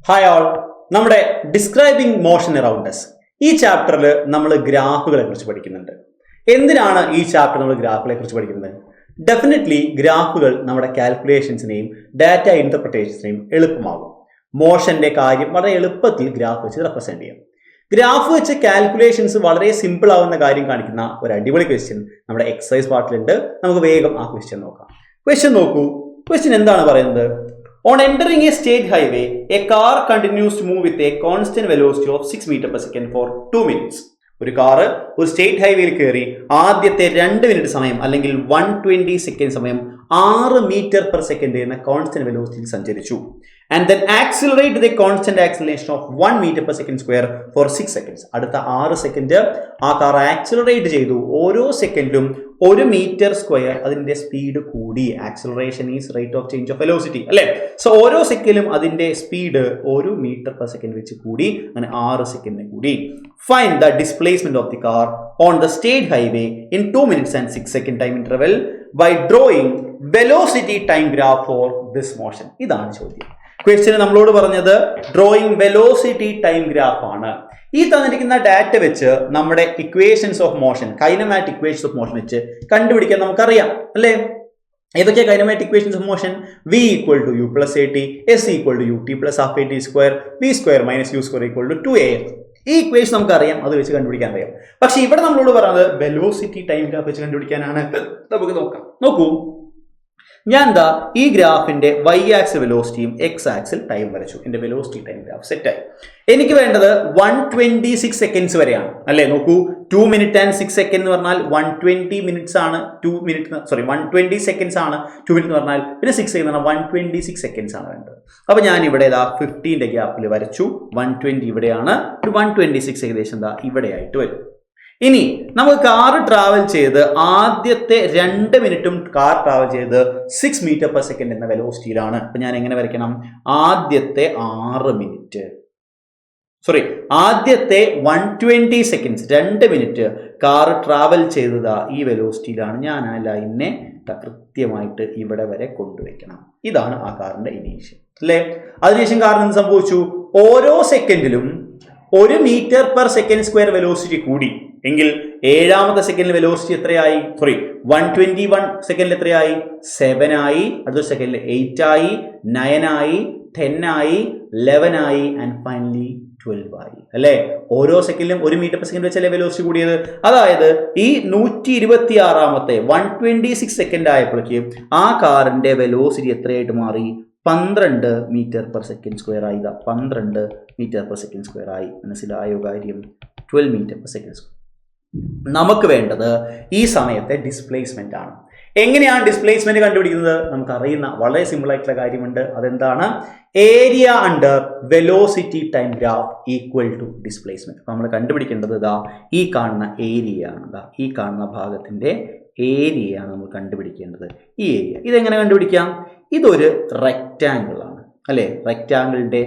Hi all, നമ്മുടെ describing motion around us ഈ ചാപ്റ്ററിൽ നമ്മൾ ഗ്രാഫുകളെ കുറിച്ച് പഠിക്കുന്നുണ്ട്. എന്തിനാണ് ഈ ചാപ്റ്റർ നമ്മൾ ഗ്രാഫുകളെ കുറിച്ച് പഠിക്കുന്നത്? ഡെഫിനറ്റ്ലി ഗ്രാഫുകൾ നമ്മുടെ കാൽക്കുലേഷൻസിനെയും ഡാറ്റ ഇന്റർപ്രിട്ടേഷൻസിനെയും എളുപ്പമാകും. മോഷന്റെ കാര്യം വളരെ എളുപ്പത്തിൽ ഗ്രാഫ് വെച്ച് റെപ്രസെന്റ് ചെയ്യാം. ഗ്രാഫ് വെച്ച് കാൽക്കുലേഷൻസ് വളരെ സിമ്പിൾ ആവുന്ന കാര്യം കാണിക്കുന്ന ഒരു അടിപൊളി ക്വസ്റ്റ്യൻ നമ്മുടെ എക്സസൈസ് പാർട്ടിലുണ്ട്. നമുക്ക് വേഗം ആ ക്വസ്റ്റ്യൻ നോക്കാം. ക്വസ്റ്റ്യൻ നോക്കൂ. ക്വസ്റ്റ്യൻ എന്താണ് പറയുന്നത്? On entering a state highway, a car continues to move with a constant velocity of 6 meters per second for 2 minutes. ഒരു കാറ് ഒരു സ്റ്റേറ്റ് ഹൈവേയിൽ കയറി ആദ്യത്തെ 2 മിനിറ്റ് സമയം അല്ലെങ്കിൽ 120 സെക്കൻഡ് സമയം 6 മീറ്റർ പെർ സെക്കൻഡ് എന്ന കോൺസ്റ്റന്റ് വെലോസിറ്റിയിൽ സഞ്ചരിച്ചു. And then accelerate the constant acceleration of 1 metre per second square for 6 seconds. അടുത്ത 6 സെക്കൻഡ് ആ കാർ ആക്സിലറേറ്റ് ചെയ്തു. ഓരോ സെക്കൻഡിലും 1 മീറ്റർ സ്ക്വയർ അതിന്റെ സ്പീഡ് കൂടി. Acceleration is rate of change of velocity അല്ലേ? സോ ഓരോ സെക്കൻഡിലും അതിന്റെ സ്പീഡ് 1 മീറ്റർ പെർ സെക്കൻഡ് വെച്ച് കൂടി. അങ്ങനെ 6 സെക്കൻഡിന് കൂടി. Find the displacement of the car on the state highway in 2 minutes and 6 second time interval by drawing velocity time graph for this motion. ഇതാണ് ചോദ്യം. ക്വസ്റ്റ്യൻ നമ്മളോട് പറഞ്ഞത് ഡ്രോയിങ് വെലോസിറ്റി ടൈം ഗ്രാഫ് ആണ്. ഈ തന്നിരിക്കുന്ന ഡാറ്റ വെച്ച് നമ്മുടെ equations of motion, kinematic equations of motion വെച്ച് കണ്ടുപിടിക്കാൻ നമുക്കറിയാം അല്ലേ? ഏതൊക്കെയാണ് kinematic equations of motion? v equal to u plus at, s equal to ut plus half at square, v square minus u square equal to 2a. ഈ equation നമുക്കറിയാം, അത് വെച്ച് കണ്ടുപിടിക്കാൻ അറിയാം. പക്ഷെ ഇവിടെ നമ്മളോട് പറയുന്നത് വെലോസിറ്റി ടൈം ഗ്രാഫ് വെച്ച് കണ്ടുപിടിക്കാനാണ്. നമുക്ക് നോക്കാം. നോക്കൂ, ഞാൻ എന്താ ഈ ഗ്രാഫിന്റെ y ആക്സിൽ വെലോസിറ്റിയും x ആക്സിൽ ടൈം വരച്ചു. എന്റെ വെലോസിറ്റി ടൈം ഗ്രാഫ് സെറ്റായി. എനിക്ക് വേണ്ടത് 126 സെക്കൻഡ്സ് വരെയാണ് അല്ലേ? നോക്കൂ, 2 minutes and 6 seconds എന്ന് പറഞ്ഞാൽ 120 മിനിറ്റ്സ് ആണ്. 120 സെക്കൻഡ്സ് ആണ് 2 minutes എന്ന് പറഞ്ഞാൽ. പിന്നെ 6 സെക്കൻഡ് എന്ന് പറഞ്ഞാൽ 126 സെക്കൻഡ്സ് ആണ് വേണ്ടത്. അപ്പൊ ഞാൻ ഇവിടെ 15ന്റെ ഗ്യാപ്പിൽ വരച്ചു. 120 ഇവിടെയാണ്, 126 ഏകദേശം ഇവിടെ ആയിട്ട് വരും. ഇനി നമുക്ക് കാർ ട്രാവൽ ചെയ്ത് ആദ്യത്തെ 2 മിനിറ്റും കാർ ട്രാവൽ ചെയ്ത് 6 മീറ്റർ പെർ സെക്കൻഡ് എന്ന വെലോസിറ്റിയിലാണ്. അപ്പൊ ഞാൻ എങ്ങനെ വരയ്ക്കണം? ആദ്യത്തെ 120 സെക്കൻഡ്സ് 2 മിനിറ്റ് കാർ ട്രാവൽ ചെയ്തത് ഈ വെലോസിറ്റിയിലാണ്. ഞാൻ ആ ലൈനിനെ കൃത്യമായിട്ട് ഇവിടെ വരെ കൊണ്ടുവയ്ക്കണം. ഇതാണ് ആ കാറിന്റെ ഇനീഷ്യൽ അല്ലേ? അതിനുശേഷം കാറിന് എന്ത് സംഭവിച്ചു? ഓരോ സെക്കൻഡിലും 1 metre per second square velocity കൂടി എങ്കിൽ 7ാമത്തെ സെക്കൻഡിൽ വെലോസിറ്റി എത്രയായി? 121 സെക്കൻഡിൽ എത്രയായി? 7 ആയി. അടുത്ത സെക്കൻഡിൽ 8 ആയി, 9 ആയി, 10 ആയി, 11 ആയി ആൻഡ് ഫൈനലി 12 ആയി അല്ലേ? ഓരോ സെക്കൻഡിലും 1 മീറ്റർ പെർ സെക്കൻഡ് വെച്ചല്ലേ വെലോസിറ്റി കൂടിയത്. അതായത് ഈ 126ാമത്തെ 126 സെക്കൻഡ് ആയപ്പോഴേക്ക് ആ കാറിന്റെ വെലോസിറ്റി എത്രയായിട്ട് മാറി? 12 മീറ്റർ പെർ സെക്കൻഡ് സ്ക്വയർ ആയി. 12 മീറ്റർ പെർ സെക്കൻഡ് സ്ക്വയർ ആയി. മനസ്സിലായോ കാര്യം? 12 മീറ്റർ പെർ സെക്കൻഡ് സ്ക്വയർ. നമുക്ക് വേണ്ടത് ഈ സമയത്തെ ഡിസ്പ്ലേസ്മെന്റ് ആണ്. എങ്ങനെയാണ് ഡിസ്പ്ലേസ്മെന്റ് കണ്ടുപിടിക്കുന്നത്? നമുക്ക് അറിയുന്ന വളരെ സിമ്പിൾ ആയിട്ടുള്ള കാര്യമുണ്ട്. അതെന്താണ്? Area under velocity time graph equal to displacement. നമ്മൾ കണ്ടുപിടിക്കേണ്ടത് ഈ കാണുന്ന ഏരിയ ആണ്. ഈ കാണുന്ന ഭാഗത്തിന്റെ ഏരിയയാണ് നമ്മൾ കണ്ടുപിടിക്കേണ്ടത്. ഈ ഏരിയ ഇതെങ്ങനെ കണ്ടുപിടിക്കാം? ഇതൊരു റെക്റ്റാങ്കിൾ ആണ് അല്ലെ? റെക്റ്റാങ്കിളിന്റെ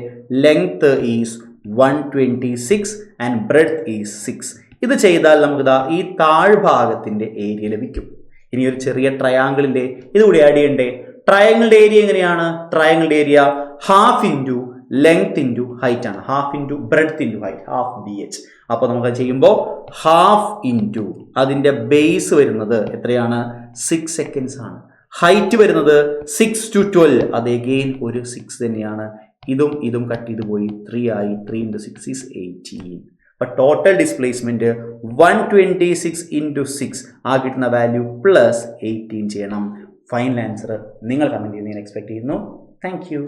length is 126 and breadth is 6. ഇത് ചെയ്താൽ നമുക്ക് ഈ താഴ്ഭാഗത്തിന്റെ ഏരിയ ലഭിക്കും. ഇനി ഒരു ചെറിയ ട്രയാങ്കിളിന്റെ ഇതുകൂടി ആഡ് ചെയ്യണ്ടേ? ട്രയാങ്കിളിന്റെ ഏരിയ എങ്ങനെയാണ്? ട്രയാങ്കിളിന്റെ area half into length into height ആണ്. Half into breadth into height, half BH. അപ്പോൾ നമുക്ക് ചെയ്യുമ്പോൾ ഹാഫ് ഇൻറ്റു അതിന്റെ ബേസ് വരുന്നത് എത്രയാണ്? 6 സെക്കൻഡ്സ് ആണ്. ഹൈറ്റ് വരുന്നത് 6 to 12, അത് അഗെയിൻ ഒരു 6 തന്നെയാണ്. ഇതും കട്ട് ചെയ്ത് പോയി 3 ആയി. 3 into 6 is 18. അപ്പോൾ ടോട്ടൽ ഡിസ്പ്ലേസ്മെന്റ് 126 into 6 ആ കിട്ടുന്ന വാല്യൂ പ്ലസ് 18 ചെയ്യണം. ഫൈനൽ ആൻസർ നിങ്ങൾ കമന്റ് ചെയ്യുന്ന ഞാൻ എക്സ്പെക്ട് ചെയ്യുന്നു. Thank you.